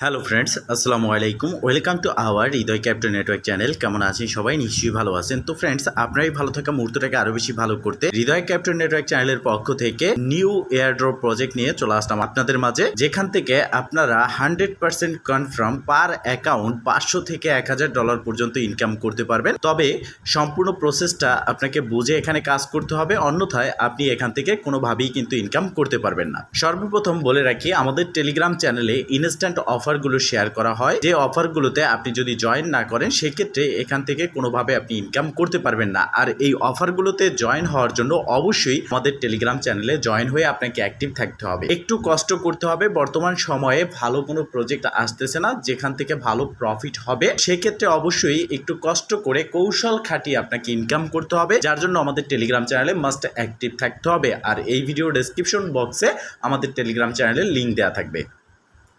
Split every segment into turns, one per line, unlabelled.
Hello friends, আসসালামু আলাইকুম। Welcome to our Hridoy captain network channel. কেমন আছেন সবাই? নিশ্চয়ই ভালো আছেন। তো ফ্রেন্ডস, আপনারাই ভালো থাকা মুহূর্তটাকে আরও বেশি ভালো করতে হৃদয় ক্যাপ্টেন নেটওয়ার্ক চ্যানেলের পক্ষ থেকে নিউ এয়ারড্রপ প্রজেক্ট নিয়ে চলে আসলাম আপনাদের মাঝে, যেখান থেকে আপনারা 100% কনফার্ম পার অ্যাকাউন্ট 500 থেকে $1000 পর্যন্ত ইনকাম করতে পারবেন। তবে সম্পূর্ণ প্রসেসটা আপনাকে বুঝে এখানে কাজ করতে হবে, অন্যথায় আপনি এখান থেকে কোনোভাবেই কিন্তু ইনকাম করতে পারবেন না। সর্বপ্রথম বলে রাখি, আমাদের টেলিগ্রাম চ্যানেলে ইনস্ট্যান্ট অফারগুলো শেয়ার করা হয়। যে অফারগুলোতে আপনি যদি জয়েন না করেন, সেক্ষেত্রে এখান থেকে কোনোভাবে আপনি ইনকাম করতে পারবেন না। আর এই অফারগুলোতে জয়েন হওয়ার জন্য অবশ্যই আমাদের টেলিগ্রাম চ্যানেলে জয়েন হয়ে আপনাকে অ্যাক্টিভ থাকতে হবে, একটু কষ্ট করতে হবে। বর্তমান সময়ে ভালো কোনো প্রজেক্ট আসতেছে না যেখান থেকে ভালো প্রফিট হবে, সেক্ষেত্রে অবশ্যই একটু কষ্ট করে কৌশল খাটিয়ে আপনাকে ইনকাম করতে হবে, যার জন্য আমাদের টেলিগ্রাম চ্যানেলে মাস্ট অ্যাক্টিভ থাকতে হবে। আর এই ভিডিও ডেসক্রিপশন বক্সে আমাদের টেলিগ্রাম চ্যানেলের লিঙ্ক দেওয়া থাকবে।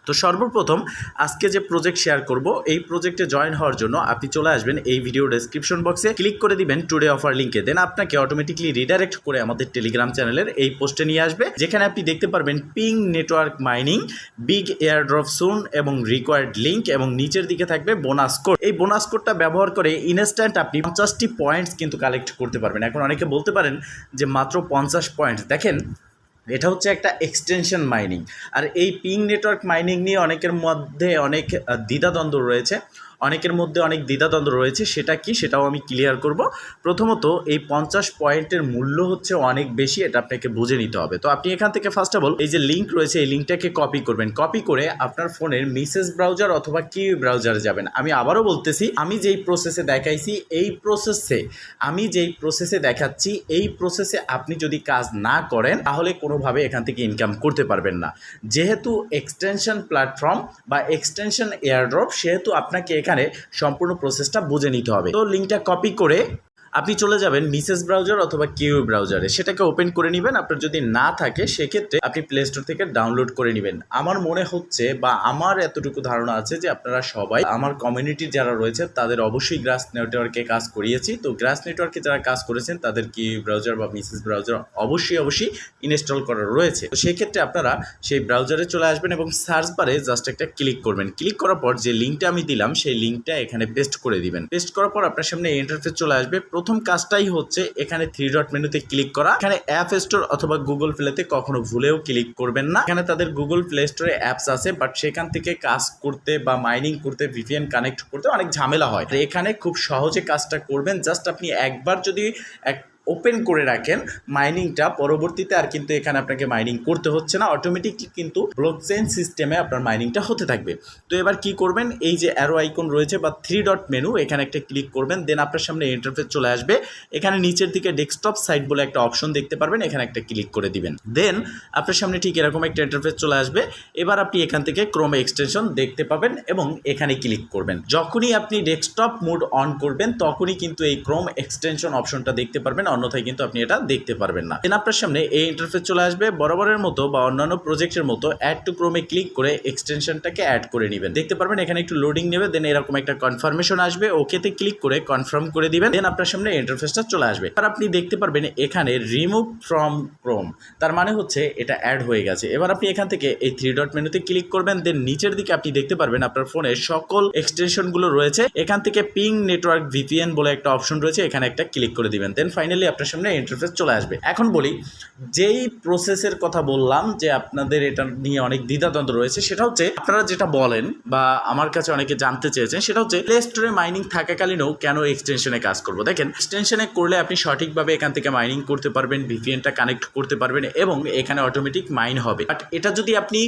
তো সর্বপ্রথম আজকে যে প্রজেক্ট শেয়ার করব, এই প্রজেক্টে জয়েন হওয়ার জন্য আপনি চলে আসবেন এই ভিডিও ডেসক্রিপশন বক্সে, ক্লিক করে দিবেন টুডে অফার লিঙ্কে। দেন আপনাকে অটোমেটিকলি রিডাইরেক্ট করে আমাদের টেলিগ্রাম চ্যানেলের এই পোস্টে নিয়ে আসবে, যেখানে আপনি দেখতে পারবেন ping network mining, big airdrop soon এবং রিকোয়ার্ড লিঙ্ক, এবং নিচের দিকে থাকবে বোনাস কোড। এই বোনাস কোডটা ব্যবহার করে ইনস্ট্যান্ট আপনি 50টি পয়েন্টস কিন্তু কালেক্ট করতে পারবেন। এখন অনেকে বলতে পারেন যে মাত্র 50 পয়েন্ট। দেখেন, এটা হচ্ছে একটা এক্সটেনশন মাইনিং। আর এই পিং নেটওয়ার্ক মাইনিং নিয়ে অনেকের মধ্যে অনেক দ্বিধাদ্বন্দ্ব রয়েছে, সেটা কি, সেটাও আমি ক্লিয়ার করব। প্রথমত, এই 50 পয়েন্টের মূল্য হচ্ছে অনেক বেশি, এটা আপনাকে বুঝে নিতে হবে। তো আপনি এখান থেকে ফার্স্ট অফ অল এই যে লিঙ্ক রয়েছে, এই লিঙ্কটাকে কপি করবেন। কপি করে আপনার ফোনের মেসেজ ব্রাউজার অথবা কিউ ব্রাউজারে যাবেন। আমি আবারও বলতেছি, আমি যেই প্রসেসে দেখাচ্ছি এই প্রসেসে আপনি যদি কাজ না করেন, তাহলে কোনোভাবে এখান থেকে ইনকাম করতে পারবেন না। যেহেতু এক্সটেনশন প্ল্যাটফর্ম বা এক্সটেনশন এয়ারড্রপ, সেহেতু আপনাকে এখানে সম্পূর্ণ প্রসেসটা বুঝে নিতে হবে। তো লিঙ্কটা কপি করে আপনি চলে যাবেন মেসেজ ব্রাউজার অথবা কিউ ব্রাউজারে, সেটাকে ওপেন করে নেবেন। আপনার যদি না থাকে, সেক্ষেত্রে আপনি প্লে স্টোর থেকে ডাউনলোড করে নেবেন। আমার মনে হচ্ছে বা আমার এতটুকু ধারণা আছে যে আপনারা সবাই, আমার কমিউনিটির যারা রয়েছে তাদের অবশ্যই গ্রাস নেটওয়ার্কে কাজ করিয়েছি। তো গ্রাস নেটওয়ার্কে যারা কাজ করেছেন তাদের কিউ ব্রাউজার বা মেসেজ ব্রাউজার অবশ্যই ইনস্টল করা রয়েছে। তো সেক্ষেত্রে আপনারা সেই ব্রাউজারে চলে আসবেন এবং সার্চ বারে জাস্ট একটা ক্লিক করবেন। ক্লিক করার পর যে লিঙ্কটা আমি দিলাম, সেই লিঙ্কটা এখানে পেস্ট করে দিবেন। পেস্ট করার পর আপনার সামনে ইন্টারফেস চলে আসবে। প্রথম কাজটাই হচ্ছে এখানে 3 ডট মেনুতে ক্লিক করা। এখানে অ্যাপ স্টোর অথবা গুগল প্লেতে কখনো ভুলেও ক্লিক করবেন না। এখানে তাদের গুগল প্লে স্টোরে অ্যাপস আছে, বাট সেখান থেকে কাজ করতে বা মাইনিং করতে, ভিপিএন কানেক্ট করতে অনেক ঝামেলা হয়। এখানে খুব সহজে কাজটা করবেন। জাস্ট আপনি একবার যদি ওপেন করে রাখেন মাইনিংটা, পরবর্তীতে আর কিন্তু এখানে আপনাকে মাইনিং করতে হচ্ছে না, অটোমেটিকলি কিন্তু ব্লকচেইন সিস্টেমে আপনার মাইনিংটা হতে থাকবে। তো এবার কি করবেন, এই যে অ্যারো আইকন রয়েছে বা 3 ডট মেনু, এখানে একটা ক্লিক করবেন। দেন আপনার সামনে ইন্টারফেস চলে আসবে। এখানে নিচের দিকে ডেস্কটপ সাইট বলে একটা অপশন দেখতে পারবেন, এখানে একটা ক্লিক করে দিবেন। দেন আপনার সামনে ঠিক এরকম একটা ইন্টারফেস চলে আসবে। এবার আপনি এখান থেকে ক্রোম এক্সটেনশন দেখতে পাবেন এবং এখানে ক্লিক করবেন। যখনই আপনি ডেস্কটপ মোড অন করবেন, তখনই কিন্তু এই ক্রোম এক্সটেনশন অপশনটা দেখতে পারবেন, অন্যথায় কিন্তু আপনি এটা দেখতে পারবেন না। দেন আপনার সামনে এই ইন্টারফেস চলে আসবে। বরাবরের মতো বা অন্যান্য প্রজেক্টের মতো অ্যাড টু ক্রোমে ক্লিক করে এক্সটেনশনটাকে অ্যাড করে নেবেন। দেখতে পারবেন এখানে একটু লোডিং নেবে। দেন এরকম একটা কনফার্মেশন আসবে, ওকেতে ক্লিক করে কনফার্ম করে দিবেন। দেন আপনার সামনে ইন্টারফেসটা চলে আসবে। আর আপনি দেখতে পারবেন এখানে রিমুভ ফ্রম ক্রোম, তার মানে হচ্ছে এটা অ্যাড হয়ে গেছে। এবার আপনি এখান থেকে এই 3 ডট মেনুতে ক্লিক করবেন। দেন নিচের দিকে আপনি দেখতে পারবেন আপনার ফোনে সকল এক্সটেনশনগুলো রয়েছে। এখান থেকে পিং নেটওয়ার্ক ভিপিএন বলে একটা অপশন রয়েছে, এখানে একটা ক্লিক করে দিবেন। দেন ফাইনালি আপনার সামনে ইন্টারফেস চলে আসবে। এখন বলি, যেই প্রসেসের কথা বললাম যে আপনাদের এটা নিয়ে অনেক দ্বিধাদ্বন্দ্ব রয়েছে, সেটা হচ্ছে আপনারা যেটা বলেন বা আমার কাছে অনেকে জানতে চেয়েছেন, সেটা হচ্ছে প্লে স্টোরে মাইনিং থাকাকালীনও কেন এক্সটেনশনে কাজ করবো। দেখেন, এক্সটেনশনে করলে আপনি সঠিকভাবে এখান থেকে মাইনিং করতে পারবেন, ভিপিএনটা কানেক্ট করতে পারবেন এবং এখানে অটোমেটিক মাইন হবে। বাট এটা যদি আপনি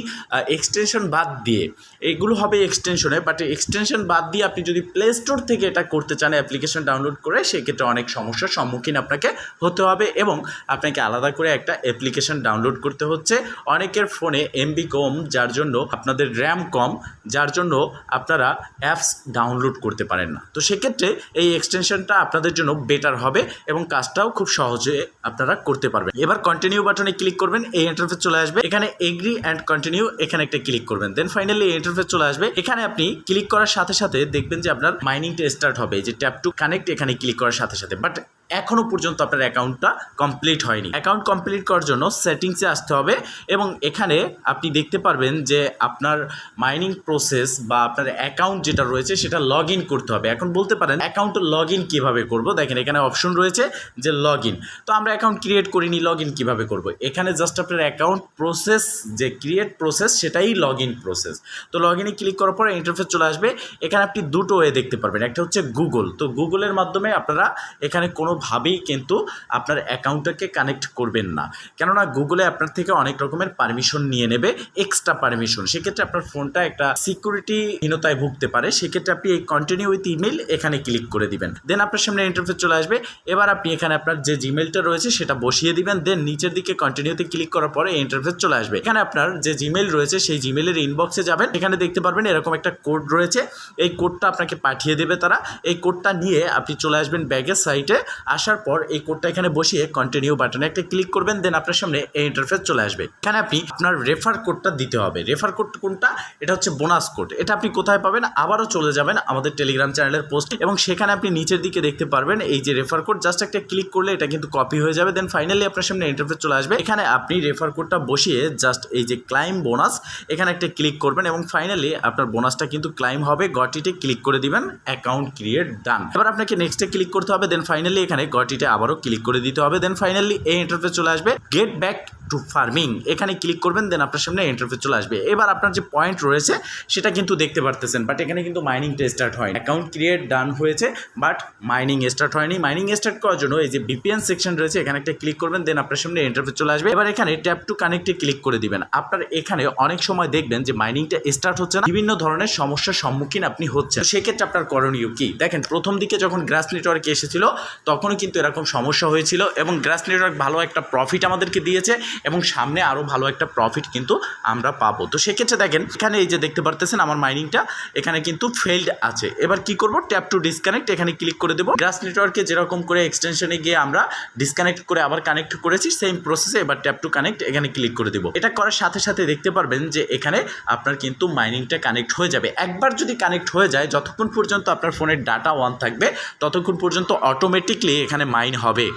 এক্সটেনশন বাদ দিয়ে, এগুলো হবে এক্সটেনশনে, বাট এক্সটেনশন বাদ দিয়ে আপনি যদি প্লে স্টোর থেকে এটা করতে চান অ্যাপ্লিকেশন ডাউনলোড করে, সেক্ষেত্রে অনেক সমস্যার সম্মুখীন আপনাকে হতে হবে এবং আপনাকে আলাদা করে একটা অ্যাপ্লিকেশন ডাউনলোড করতে হচ্ছে। অনেকের ফোনে এমবি কম, যার জন্য আপনাদের র্যাম কম, যার জন্য আপনারা অ্যাপস ডাউনলোড করতে পারেন না। তো সেক্ষেত্রে এই এক্সটেনশনটা আপনাদের জন্য বেটার হবে এবং কাজটাও খুব সহজে আপনারা করতে পারবেন। এবার কন্টিনিউ বাটনে ক্লিক করবেন, এই ইন্টারফেস চলে আসবে। এখানে এগ্রি অ্যান্ড কন্টিনিউ, এখানে একটা ক্লিক করবেন। দেন ফাইনালি এই ইন্টারফেস চলে আসবে। এখানে আপনি ক্লিক করার সাথে সাথে দেখবেন যে আপনার মাইনিংটা স্টার্ট হবে। যে ট্যাপ টু কানেক্ট, এখানে ক্লিক করার সাথে সাথে। বাট এখনও পর্যন্ত আপনার অ্যাকাউন্টটা কমপ্লিট হয়নি। অ্যাকাউন্ট কমপ্লিট করার জন্য সেটিংসে আসতে হবে এবং এখানে আপনি দেখতে পারবেন যে আপনার মাইনিং প্রসেস বা আপনার অ্যাকাউন্ট যেটা রয়েছে সেটা লগ ইন করতে হবে। এখন বলতে পারেন অ্যাকাউন্ট লগ ইন কীভাবে করবো, দেখেন এখানে অপশন রয়েছে যে লগ ইন। তো আমরা অ্যাকাউন্ট ক্রিয়েট করিনি, লগ ইন কীভাবে করবো? এখানে জাস্ট আপনার অ্যাকাউন্ট প্রসেস যে ক্রিয়েট প্রসেস সেটাই লগ ইন প্রসেস। তো লগ ইনে ক্লিক করার পরে ইন্টারফেস চলে আসবে। এখানে আপনি দুটো ওয়ে দেখতে পারবেন, একটা হচ্ছে গুগল। তো গুগলের মাধ্যমে আপনারা এখানে কোনোভাবেই কিন্তু আপনার অ্যাকাউন্টটাকে কানেক্ট করবেন না, কেননা গুগলে আপনার থেকে অনেক রকমের পারমিশন নিয়ে নেবে, এক্সট্রা পারমিশন। সেক্ষেত্রে আপনার ফোনটা একটা সিকিউরিটিহীনতায় ভুগতে পারে। সেক্ষেত্রে আপনি এই কন্টিনিউ উইথ ইমেল এখানে ক্লিক করে দিবেন। দেন আপনার সামনে ইন্টারফেস চলে আসবে। এবার আপনি এখানে আপনার যে জিমেলটা রয়েছে সেটা বসিয়ে দিবেন। দেন নিচের দিকে কন্টিনিউতে ক্লিক করার পরে ইন্টারফেস চলে আসবে। এখানে আপনার যে জিমেল রয়েছে সেই জিমেলের ইনবক্সে যাবেন। এখানে দেখতে পারবেন এরকম একটা কোড রয়েছে, এই কোডটা আপনাকে পাঠিয়ে দেবে তারা। এই কোডটা নিয়ে আপনি চলে আসবেন ব্যাগের সাইটে। আসার পর এই কোডটা এখানে বসিয়ে কন্টিনিউ বাটনে একটা ক্লিক করবেন। দেন আপনার সামনে এই ইন্টারফেস চলে আসবে। এখানে আপনি আপনার রেফার কোডটা দিতে হবে। রেফার কোড কোনটা? এটা হচ্ছে বোনাস কোড। এটা আপনি কোথায় পাবেন? আবারও চলে যাবেন আমাদের টেলিগ্রাম চ্যানেলের পোস্ট এবং সেখানে আপনি নিচের দিকে দেখতে পারবেন এই যে রেফার কোড, জাস্ট একটা ক্লিক করলে এটা কিন্তু কপি হয়ে যাবে। দেন ফাইনালি আপনার সামনে ইন্টারফেস চলে আসবে। এখানে আপনি রেফার কোডটা বসিয়ে জাস্ট এই যে ক্লাইম বোনাস এখানে একটা ক্লিক করবেন এবং ফাইনালি আপনার বোনাসটা কিন্তু ক্লাইম হবে। গটিতে ক্লিক করে দিবেন, অ্যাকাউন্ট ক্রিয়েট ডান। এবার আপনাকে নেক্সটে ক্লিক করতে হবে। দেন ফাইনালি এখানে গটিতে আবারও ক্লিক করে দিতে হবে। দেন ফাইনালি এই ইন্টারফেস চলে আসবে, গেট ব্যাক টু ফার্মিং এখানে ক্লিক করবেন। দেন আপনার সামনে ইন্টারফেস চলে আসবে। এবার আপনার যে পয়েন্ট রয়েছে সেটা কিন্তু দেখতে পারতেছেন, বাট এখানে কিন্তু মাইনিংটা স্টার্ট হয়নি। অ্যাকাউন্ট ক্রিয়েট ডান হয়েছে বাট মাইনিং স্টার্ট হয়নি। মাইনিং স্টার্ট করার জন্য এই যে ভিপিএন সেকশন রয়েছে এখানে একটা ক্লিক করবেন। দেন আপনার সামনে ইন্টারফেস চলে আসবে। এবার এখানে ট্যাপ টু কানেক্টে ক্লিক করে দিবেন। আপনার এখানে অনেক সময় দেখবেন যে মাইনিংটা স্টার্ট হচ্ছে না, বিভিন্ন ধরনের সমস্যার সম্মুখীন আপনি হচ্ছেন। সেক্ষেত্রে আপনার করণীয় কি? দেখেন প্রথম দিকে যখন গ্রাস নেটওয়ার্কে এসেছিল তখনও কিন্তু এরকম সমস্যা হয়েছিল এবং গ্রাস নেটওয়ার্ক ভালো একটা প্রফিট আমাদেরকে দিয়েছে এবং সামনে আরও ভালো একটা প্রফিট কিন্তু আমরা পাবো। তো সেক্ষেত্রে দেখেন এখানে এই যে দেখতে পারতেছেন আমার মাইনিংটা এখানে কিন্তু ফেইল্ড আছে। এবার কি করব? ট্যাপ টু ডিসকানেক্ট এখানে ক্লিক করে দেবো। গ্রাস নেটওয়ার্কে যেরকম করে এক্সটেনশনে গিয়ে আমরা ডিসকানেক্ট করে আবার কানেক্ট করেছি সেম প্রসেসে এবার ট্যাপ টু কানেক্ট এখানে ক্লিক করে দেবো। এটা করার সাথে সাথে দেখতে পারবেন যে এখানে আপনার কিন্তু মাইনিংটা কানেক্ট হয়ে যাবে। একবার যদি কানেক্ট হয়ে যায়, যতক্ষণ পর্যন্ত আপনার ফোনের ডাটা অন থাকবে ততক্ষণ পর্যন্ত অটোমেটিকলি এখানে মাইন হবে।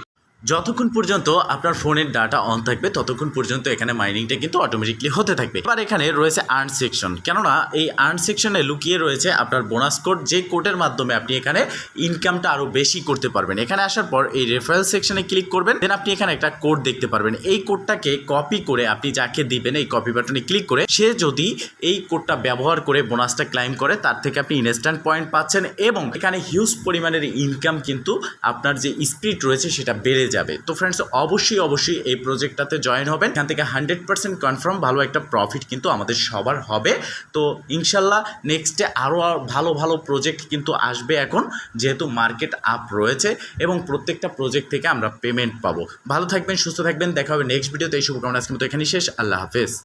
যতক্ষণ পর্যন্ত আপনার ফোনের ডাটা অন থাকবে ততক্ষণ পর্যন্ত এখানে মাইনিংটা কিন্তু অটোমেটিকলি হতে থাকবে। এবার এখানে রয়েছে আর্ন সেকশন, কেননা এই আর্ন সেকশনে লুকিয়ে রয়েছে আপনার বোনাস কোড, যে কোডের মাধ্যমে আপনি এখানে ইনকামটা আরও বেশি করতে পারবেন। এখানে আসার পর এই রেফারেল সেকশনে ক্লিক করবেন। দেন আপনি এখানে একটা কোড দেখতে পারবেন। এই কোডটাকে কপি করে আপনি যাকে দিবেন এই কপি বাটনে ক্লিক করে সে যদি এই কোডটা ব্যবহার করে বোনাসটা ক্লাইম করে তার থেকে আপনি ইনস্ট্যান্ট পয়েন্ট পাচ্ছেন এবং এখানে হিউজ পরিমাণের ইনকাম কিন্তু আপনার যে স্পিড রয়েছে সেটা বেড়ে যাবে। তো ফ্রেন্ডস অবশ্যই এই প্রজেক্টটাতে জয়েন হবেন। এখান থেকে 100% কনফার্ম ভালো একটা প্রফিট কিন্তু আমাদের সবার হবে। তো ইনশাল্লাহ নেক্সটে আরও ভালো ভালো প্রজেক্ট কিন্তু আসবে এখন, যেহেতু মার্কেট আপ রয়েছে এবং প্রত্যেকটা প্রজেক্ট থেকে আমরা পেমেন্ট পাবো। ভালো থাকবেন, সুস্থ থাকবেন, দেখা হবে নেক্সট ভিডিওতে। এই শুভকামনা আজকের মতো এখানেই শেষ। আল্লাহ হাফেজ।